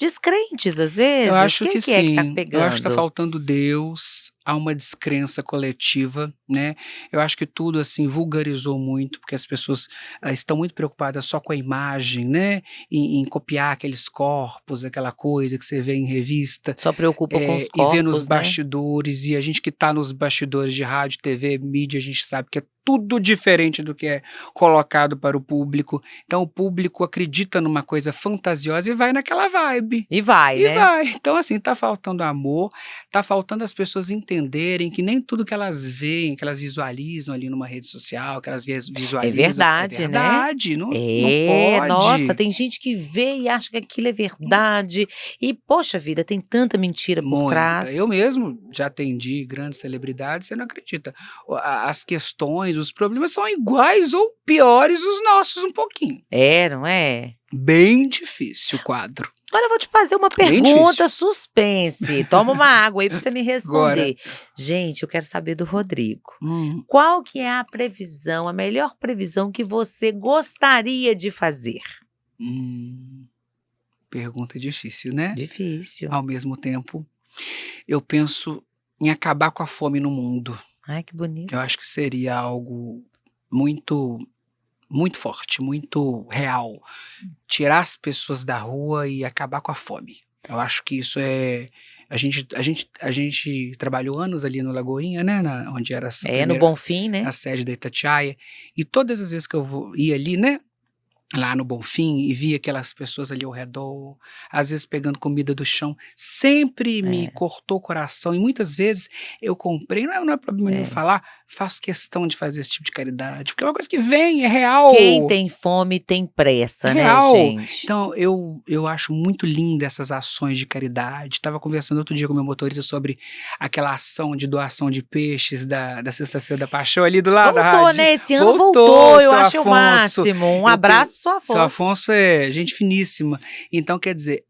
descrentes às vezes? Eu acho que sim. sim. É que tá pegando? Eu acho que está faltando Deus, há uma descrença coletiva, né? Eu acho que tudo assim vulgarizou muito, porque as pessoas estão muito preocupadas só com a imagem, né? Em copiar aqueles corpos, aquela coisa que você vê em revista. Só preocupa com os corpos, e vê nos né? bastidores, e a gente que está nos bastidores de rádio, TV, mídia, a gente sabe que é tudo diferente do que é colocado para o público. Então o público acredita numa coisa fantasiosa e vai naquela vibe. E vai, né? Vai. Então assim, tá faltando amor, tá faltando as pessoas entenderem que nem tudo que elas veem, que elas visualizam ali numa rede social, que elas visualizam... É verdade, né? Não pode. Nossa, tem gente que vê e acha que aquilo é verdade. E, poxa vida, tem tanta mentira por trás. Eu mesmo já atendi grandes celebridades, você não acredita. As questões, os problemas são iguais ou piores os nossos um pouquinho. Não é? Bem difícil o quadro. Agora eu vou te fazer uma pergunta suspense. Toma uma água aí pra você me responder. Gente, eu quero saber do Rodrigo. Qual que é a previsão, a melhor previsão que você gostaria de fazer? Pergunta difícil, né? Difícil. Ao mesmo tempo, eu penso em acabar com a fome no mundo. Ai, que bonito. Eu acho que seria algo muito, muito forte, muito real. Tirar as pessoas da rua e acabar com a fome. Eu acho que isso é... A gente trabalhou anos ali no Lagoinha, né? Onde era No Bonfim, né? a sede da Itatiaia. E todas as vezes que eu ia ali, né? Lá no Bonfim, e via aquelas pessoas ali ao redor, às vezes pegando comida do chão, sempre me cortou o coração, e muitas vezes eu comprei, não é problema nenhum falar, faço questão de fazer esse tipo de caridade, porque é uma coisa que vem, é real. Quem tem fome tem pressa, real. né, gente? Então, eu acho muito linda essas ações de caridade. Estava conversando outro dia com o meu motorista sobre aquela ação de doação de peixes da Sexta-feira da Paixão, ali do lado da rádio. Voltou, né? Esse ano voltou, eu achei o Afonso. máximo. Um abraço pro seu Afonso. Seu Afonso é gente finíssima. Então, quer dizer,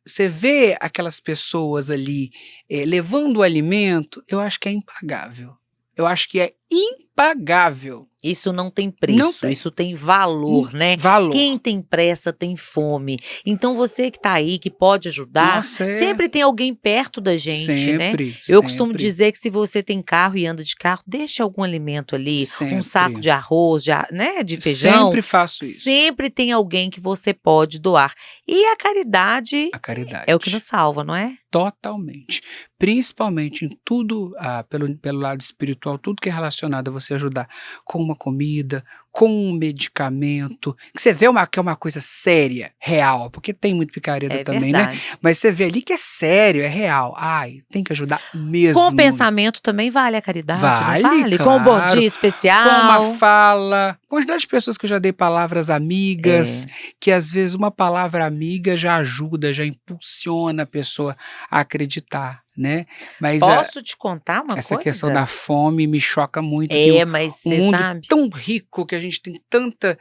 você vê aquelas pessoas ali levando o alimento, eu acho que é impagável. Eu acho que é impagável. Isso não tem preço, Não tem. Isso tem valor, né? Valor. Quem tem pressa tem fome. Então você que tá aí, que pode ajudar, Nossa, sempre tem alguém perto da gente, sempre, né? Eu sempre. costumo dizer que se você tem carro e anda de carro, deixa algum alimento ali, Sempre. um saco de arroz, de feijão. Sempre faço isso. Sempre tem alguém que você pode doar. E a caridade é o que nos salva, não é? Totalmente. Principalmente em tudo, pelo lado espiritual, tudo que é relacionado a você ajudar com uma comida, com um medicamento, que você vê que é uma coisa séria, real, porque tem muito picareta também, verdade. né? Mas você vê ali que é sério, é real. Ai, tem que ajudar mesmo. Com o pensamento também vale a caridade, vale, não vale? claro. Com o bom dia especial. Com uma fala, quantidade de pessoas que eu já dei palavras amigas, que às vezes uma palavra amiga já ajuda, já impulsiona a pessoa a acreditar, né? Mas posso te contar uma essa coisa? questão da fome me choca muito. Mas um você mundo sabe. tão rico que a gente tem tanta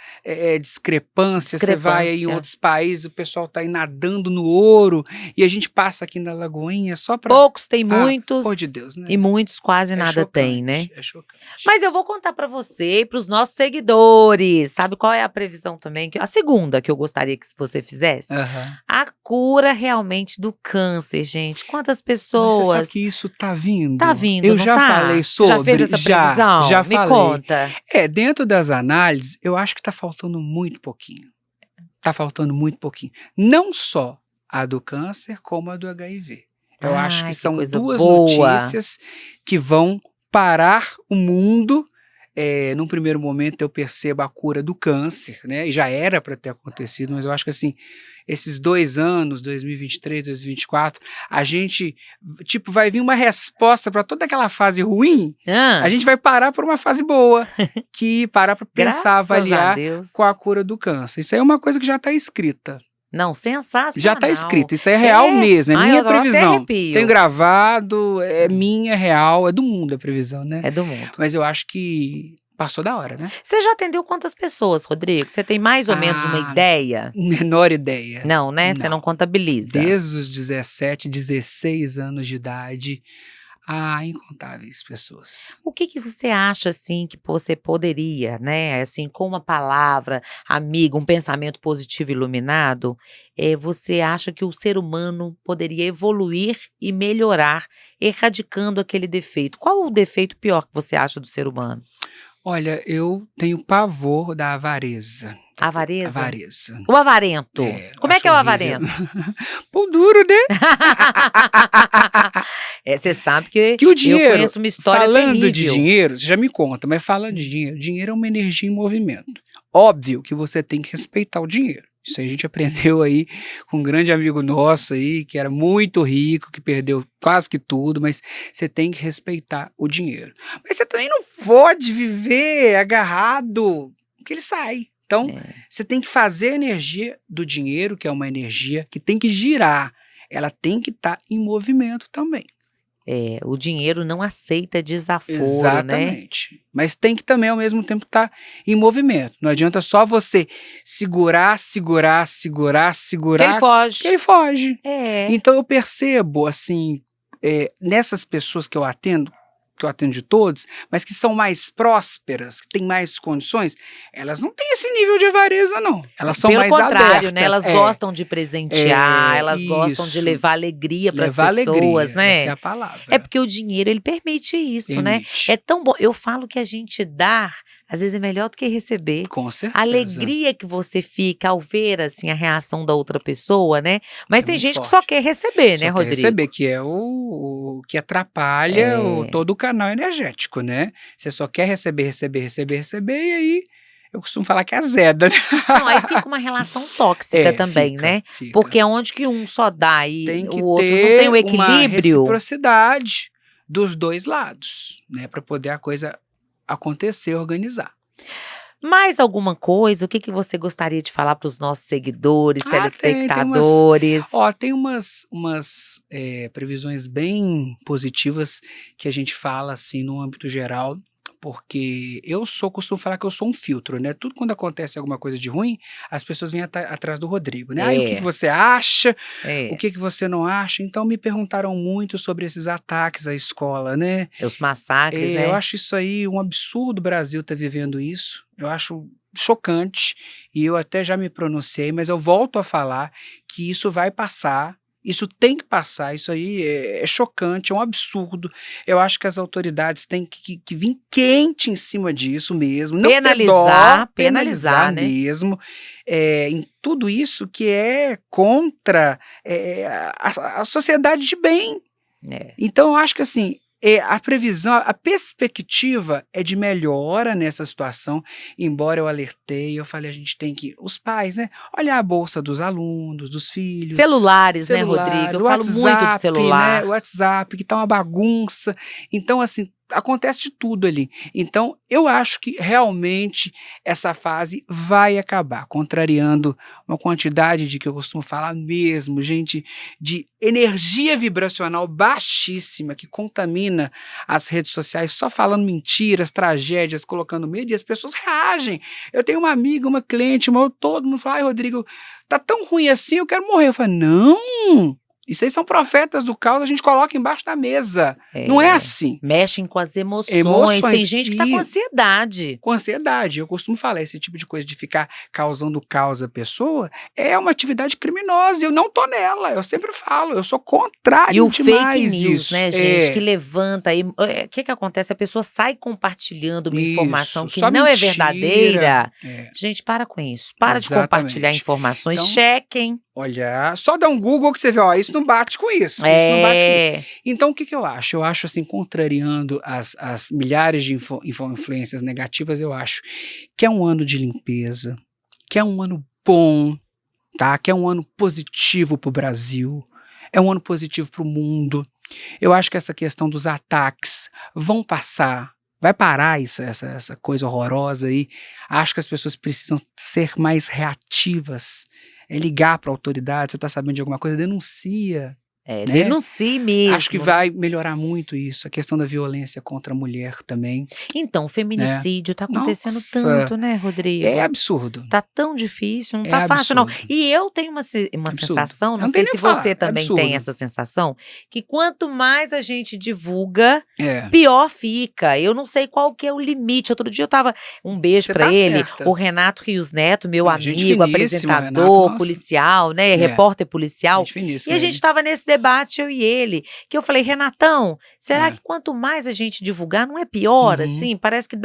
discrepância. Você vai aí em outros países, o pessoal tá aí nadando no ouro e a gente passa aqui na Lagoinha só para... Poucos tem muitos. Por de Deus, né? E muitos quase nada chocante, tem, né? É chocante. Mas eu vou contar para você e para os nossos seguidores. Sabe qual é a previsão também? A segunda que eu gostaria que você fizesse? A cura realmente do câncer, gente. Quantas pessoas... Mas você sabe que isso tá vindo? Tá vindo, eu não já tá? falei sobre. Você já fez essa previsão? Já Me falei. conta. Dentro das análises, eu acho que tá faltando muito pouquinho. Tá faltando muito pouquinho. Não só a do câncer, como a do HIV. Eu acho que são duas notícias que vão parar o mundo. Num primeiro momento eu percebo a cura do câncer, né? E já era para ter acontecido, mas eu acho que assim, esses 2 anos, 2023, 2024, a gente, vai vir uma resposta para toda aquela fase ruim, a gente vai parar por uma fase boa, que parar para pensar, avaliar com a cura do câncer. Isso aí é uma coisa que já está escrita. Não, sensacional. Já está escrito, isso é real mesmo, é minha previsão. Tenho gravado, é minha, é real, é do mundo a previsão, né? É do mundo. Mas eu acho que passou da hora, né? Você já atendeu quantas pessoas, Rodrigo? Você tem mais ou menos uma ideia? Menor ideia. Não, né? Você não contabiliza. Desde os 17, 16 anos de idade, incontáveis pessoas. O que você acha, assim, que você poderia, né, assim, com uma palavra amiga, um pensamento positivo iluminado, você acha que o ser humano poderia evoluir e melhorar, erradicando aquele defeito? Qual o defeito pior que você acha do ser humano? Olha, eu tenho pavor da avareza. Avareza? Avareza. O avarento. Como é que é o avarento? Pão duro, né? Você sabe que o dinheiro, eu conheço uma história falando terrível. de dinheiro, você já me conta, mas falando de dinheiro é uma energia em movimento. Óbvio que você tem que respeitar o dinheiro. Isso aí a gente aprendeu aí com um grande amigo nosso aí, que era muito rico, que perdeu quase que tudo, mas você tem que respeitar o dinheiro. Mas você também não pode viver agarrado, porque ele sai. Então, você tem que fazer a energia do dinheiro, que é uma energia que tem que girar. Ela tem que estar em movimento também. O dinheiro não aceita desaforo, Exatamente. né? Mas tem que também, ao mesmo tempo, estar em movimento. Não adianta só você segurar. Que ele foge. Que ele foge. É. Então, eu percebo, assim, nessas pessoas que eu atendo, que eu atendo de todos, mas que são mais prósperas, que têm mais condições, elas não têm esse nível de avareza, não. Elas são Pelo mais contrário, abertas. né? Elas gostam de presentear, elas gostam de Isso. levar alegria para as Levar pessoas, alegria, né? essa é a palavra. É porque o dinheiro, ele permite isso, né? Permite. É tão bom. Eu falo que a gente dar, às vezes é melhor do que receber. Com certeza. A alegria que você fica ao ver, assim, a reação da outra pessoa, né? Mas É tem muito gente que forte. só quer receber, Só né, quer Rodrigo? receber, que é o que atrapalha todo o canal energético, né? Você só quer receber, receber, receber, receber, e aí eu costumo falar que é azeda, né? Não, aí fica uma relação tóxica também, fica, né? fica. Porque é onde que um só dá e Tem que o outro não ter tem o uma equilíbrio. reciprocidade dos dois lados, né? Para poder a coisa acontecer, organizar. Mais alguma coisa? O que que você gostaria de falar para os nossos seguidores, Tem umas, telespectadores? tem umas previsões bem positivas que a gente fala assim no âmbito geral, porque costumo falar que eu sou um filtro, né? Tudo quando acontece alguma coisa de ruim, as pessoas vêm atrás do Rodrigo, né? O que que você acha? O que você não acha? Então me perguntaram muito sobre esses ataques à escola, né? Os massacres, né? Eu acho isso aí um absurdo o Brasil estar vivendo isso. Eu acho chocante e eu até já me pronunciei, mas eu volto a falar que isso vai passar. Isso tem que passar, isso aí é chocante, é um absurdo. Eu acho que as autoridades têm que vir quente em cima disso mesmo. Não ter dó, penalizar né? mesmo. Em tudo isso que é contra a sociedade de bem. Então eu acho que assim, a previsão, a perspectiva é de melhora nessa situação, embora eu alertei, eu falei, a gente tem que, os pais, né, olhar a bolsa dos alunos, dos filhos. Celulares, né, Rodrigo? Eu falo muito do celular. Né, o WhatsApp, que tá uma bagunça. Então, assim, acontece de tudo ali. Então, eu acho que realmente essa fase vai acabar, contrariando uma quantidade de que eu costumo falar mesmo, gente, de energia vibracional baixíssima que contamina as redes sociais, só falando mentiras, tragédias, colocando medo, e as pessoas reagem. Eu tenho uma amiga, uma cliente, todo mundo fala, ai, Rodrigo, tá tão ruim assim, eu quero morrer. Eu falo, não! Isso aí são profetas do caos, a gente coloca embaixo da mesa. Não é assim. Mexem com as emoções. Tem gente que tá com ansiedade. Com ansiedade. Eu costumo falar, esse tipo de coisa de ficar causando caos à pessoa é uma atividade criminosa. Eu não tô nela. Eu sempre falo, eu sou contrário e o demais fake news, isso. Né, gente, que levanta. O que acontece? A pessoa sai compartilhando uma informação que não é verdadeira. Gente, para com isso. Para de compartilhar informações. Então, chequem. Olha, só dá um Google que você vê, ó, isso não bate com isso. Isso não bate com isso. Então, o que eu acho? Eu acho, assim, contrariando as milhares de influências negativas, eu acho que é um ano de limpeza, que é um ano bom, tá? Que é um ano positivo para o Brasil, é um ano positivo para o mundo. Eu acho que essa questão dos ataques vão passar. Vai parar essa coisa horrorosa aí. Acho que as pessoas precisam ser mais reativas. Ligar para a autoridade, você está sabendo de alguma coisa, denuncia. Né? Denuncie mesmo. Acho que vai melhorar muito isso, a questão da violência contra a mulher também. Então, o feminicídio está acontecendo tanto, né, Rodrigo? É absurdo. Tá tão difícil, não tá fácil não. E eu tenho uma sensação, não sei se você também tem essa sensação, que quanto mais a gente divulga, pior fica. Eu não sei qual que é o limite. Outro dia eu tava, um beijo pra ele, o Renato Rios Neto, meu amigo, apresentador, policial, né, repórter policial. E a gente tava nesse debate, eu e ele, que eu falei, Renatão, será que quanto mais a gente divulgar, não é pior, assim? Parece que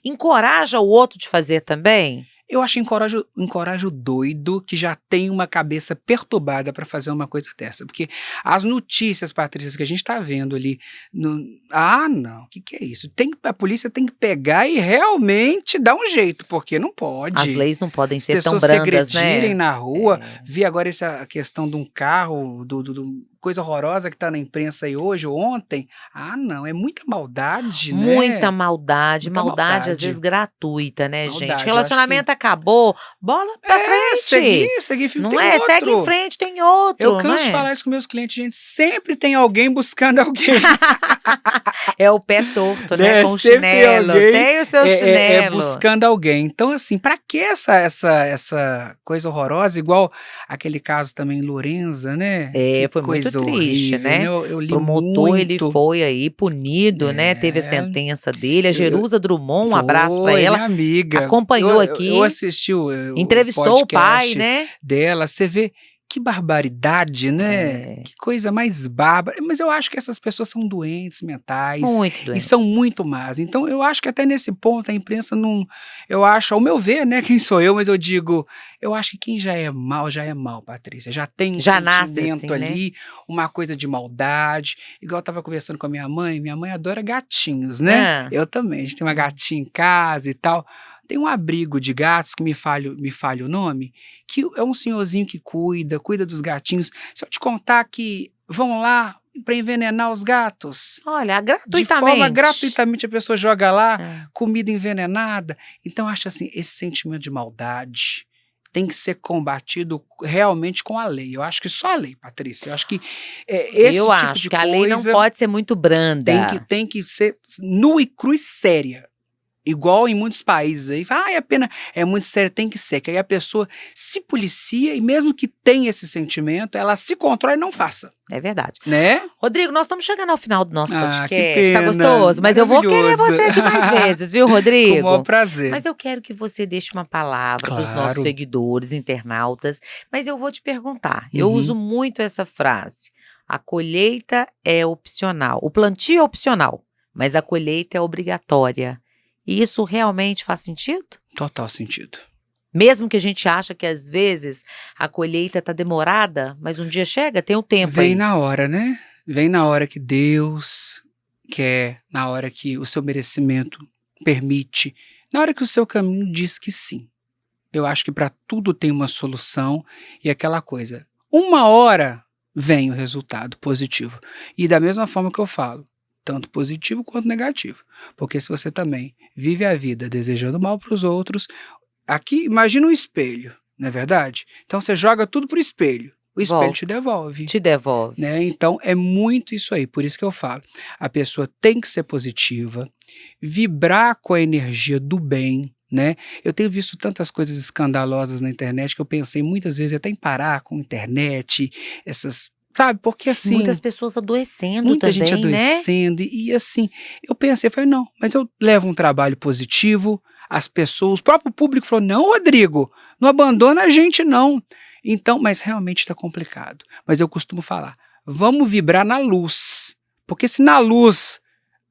encoraja o outro de fazer também? Eu acho encorajo doido que já tem uma cabeça perturbada para fazer uma coisa dessa. Porque as notícias, Patrícia, que a gente está vendo ali. Não, o que é isso? A polícia tem que pegar e realmente dar um jeito, porque não pode. As leis não podem ser tão brandas, né? Pessoas se agredirem na rua. Vi agora essa questão de um carro, coisa horrorosa que está na imprensa aí hoje ou ontem. Não, é muita maldade, né? Muita maldade, às vezes gratuita, né, gente? Relacionamento acabou, bola pra frente. Seguir, não tem outro. Segue em frente, tem outro. Eu canso de falar isso com meus clientes, gente, sempre tem alguém buscando alguém. É o pé torto, né, com o chinelo. Tem o seu chinelo. Buscando alguém. Então, assim, pra que essa coisa horrorosa, igual aquele caso também em Lorenza, né? Foi muito coisa triste, horrível, né? né? Eu O li promotor, ele muito. foi aí punido, né? Teve a É, sentença dele. A eu, eu- Jerusa Drummond, um abraço pra foi, ela, minha amiga. acompanhou Eu aqui, assisti o entrevistou o pai, podcast né? dela. Você vê que barbaridade, né? É, Que coisa mais bárbara. Mas eu acho que essas pessoas são doentes mentais muito e são doentes. muito más. Então eu acho que até nesse ponto a imprensa não. Eu acho, ao meu ver, né? Quem sou eu, mas eu digo. Eu acho que quem já é mal, Patrícia. Já tem um Já nasce assim, sentimento né? ali, uma coisa de maldade. Igual eu estava conversando com a minha mãe adora gatinhos, né? Ah, Eu também. A gente tem uma gatinha em casa e tal. Tem um abrigo de gatos que me falha o nome, que é um senhorzinho que cuida dos gatinhos. Se eu te contar que vão lá para envenenar os gatos, olha, de forma gratuitamente. gratuitamente a pessoa joga lá Ah, comida envenenada. Então, eu acho assim, esse sentimento de maldade tem que ser combatido realmente com a lei. Eu acho que só a lei, Patrícia. Eu acho que esse eu tipo acho de que a lei não coisa pode ser muito branda. tem que ser nua e cruz séria. Igual em muitos países aí, a pena é muito séria, tem que ser, que aí a pessoa se policia e mesmo que tenha esse sentimento, ela se controla e não faça, É verdade. né? Rodrigo, nós estamos chegando ao final do nosso Ah, que podcast. Tá pena, gostoso? Mas eu vou querer maravilhoso. você aqui mais vezes, viu, Com o maior Rodrigo? prazer. Mas eu quero que você deixe uma palavra para os nossos Claro. seguidores, internautas. Mas eu vou te perguntar. Eu Uhum. uso muito essa frase. A colheita é opcional. O plantio é opcional, mas a colheita é obrigatória. E isso realmente faz sentido? Total sentido. Mesmo que a gente acha que às vezes a colheita está demorada, mas um dia chega, tem um tempo Vem aí. na hora, né? Vem na hora que Deus quer, na hora que o seu merecimento permite, na hora que o seu caminho diz que sim. Eu acho que para tudo tem uma solução e aquela coisa. Uma hora vem o resultado positivo. E da mesma forma que eu falo, tanto positivo quanto negativo. Porque se você também vive a vida desejando mal para os outros, aqui imagina um espelho, não é verdade? Então você joga tudo pro espelho. O espelho te Volta. devolve. Te devolve. Né? Então é muito isso aí, por isso que eu falo, a pessoa tem que ser positiva, vibrar com a energia do bem, né? Eu tenho visto tantas coisas escandalosas na internet que eu pensei muitas vezes até em parar com a internet, essas, sabe, porque assim, Muitas pessoas adoecendo muita também, gente né? adoecendo e assim, eu pensei, falei, não, mas eu levo um trabalho positivo, as pessoas, o próprio público falou, não, Rodrigo, não abandona a gente não. Então, mas realmente está complicado. Mas eu costumo falar, vamos vibrar na luz. Porque se na luz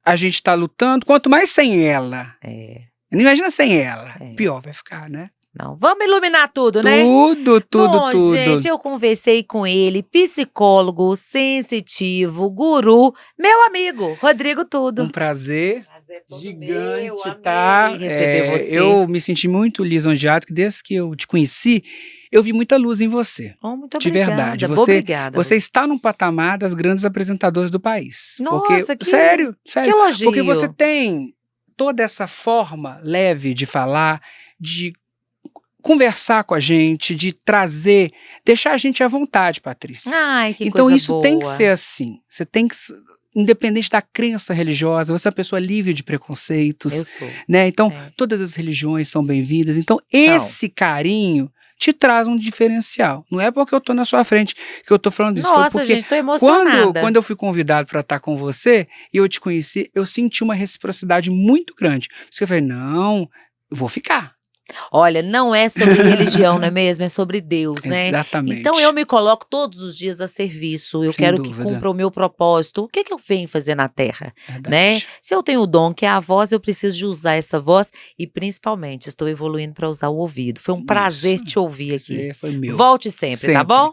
a gente está lutando, quanto mais sem ela. É, Imagina sem ela. É. Pior vai ficar, né? não, vamos iluminar tudo, né? Tudo, Bom, tudo. gente, eu conversei com ele, psicólogo, sensitivo, guru, meu amigo, Rodrigo Tudo. Um prazer Prazer todo gigante, meu, amei tá? receber você. Eu me senti muito lisonjeado que desde que eu te conheci, eu vi muita luz em você. Oh, muito De obrigada. verdade. Obrigada. Você está num patamar das grandes apresentadoras do país. Nossa, porque, que sério. Que elogio. Porque você tem toda essa forma leve de falar, de conversar com a gente, de trazer, deixar a gente à vontade, Patrícia. Ai, que Então coisa isso boa. tem que ser assim. Você tem que, independente da crença religiosa, você é uma pessoa livre de preconceitos, Eu sou. né? Então É. todas as religiões são bem-vindas. Então esse carinho te traz um diferencial. Não é porque eu tô na sua frente que eu tô falando isso. Nossa, foi porque gente, tô emocionada. quando eu fui convidado para estar com você e eu te conheci, eu senti uma reciprocidade muito grande. Por isso que eu falei, não, eu vou ficar. Olha, não é sobre religião, não é mesmo? É sobre Deus, né? Exatamente. Então eu me coloco todos os dias a serviço. Eu Sem quero dúvida. que cumpra o meu propósito. O que que eu venho fazer na Terra, Verdade. né? Se eu tenho o dom que é a voz, eu preciso de usar essa voz e principalmente estou evoluindo para usar o ouvido. Foi um prazer Isso. te ouvir aqui. Você foi meu. Volte sempre, tá Sempre. bom?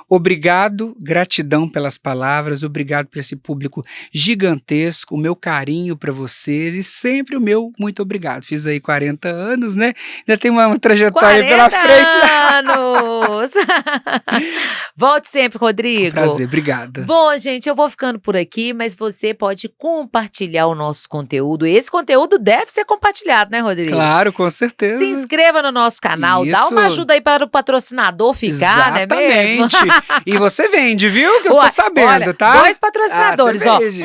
Obrigado, gratidão pelas palavras, obrigado por esse público gigantesco, o meu carinho para vocês e sempre o meu muito obrigado. Fiz aí 40 anos, né? Ainda tem uma trajetória pela frente. anos! Volte sempre, Rodrigo. Prazer, obrigada. Bom, gente, eu vou ficando por aqui, mas você pode compartilhar o nosso conteúdo. Esse conteúdo deve ser compartilhado, né, Rodrigo? Claro, com certeza. Se inscreva no nosso canal, dá Isso. uma ajuda aí para o patrocinador ficar, né mesmo? Exatamente. E você vende, viu? Que eu Uai, tô sabendo, olha, tá? 2 patrocinadores, você ó. vende.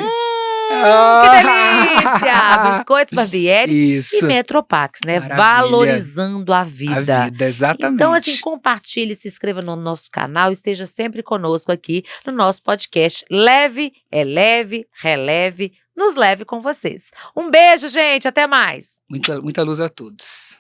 Que delícia! Biscoitos Barbieri e Isso. Metropax, né? Maravilha. Valorizando a vida. A vida, exatamente. Então, assim, compartilhe, se inscreva no nosso canal, esteja sempre conosco aqui no nosso podcast Leve, é Leve, Releve, nos leve com vocês. Um beijo, gente, até mais! Muita luz a todos.